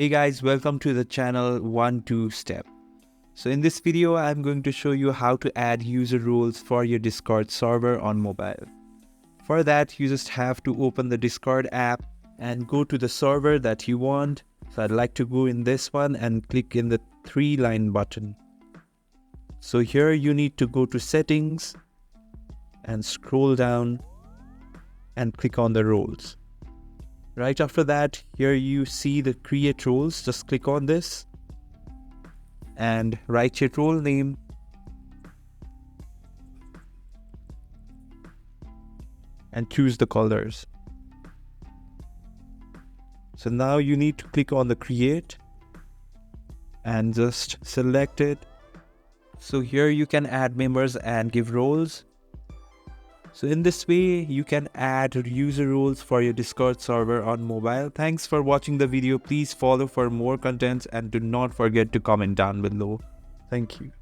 Hey guys, welcome to the channel 1-2 Step. So in this video, I'm going to show you how to add user roles for your Discord server on mobile. For that, you just have to open the Discord app and go to the server that you want. So I'd like to go in this one and click in the 3-line button. So here you need to go to settings and scroll down and click on the roles. Right after that, here you see the create roles. Just click on this and write your role name. And choose the colors. So now you need to click on the create and just select it. So here you can add members and give roles. So in this way, you can add user roles for your Discord server on mobile. Thanks for watching the video. Please follow for more contents and do not forget to comment down below. Thank you.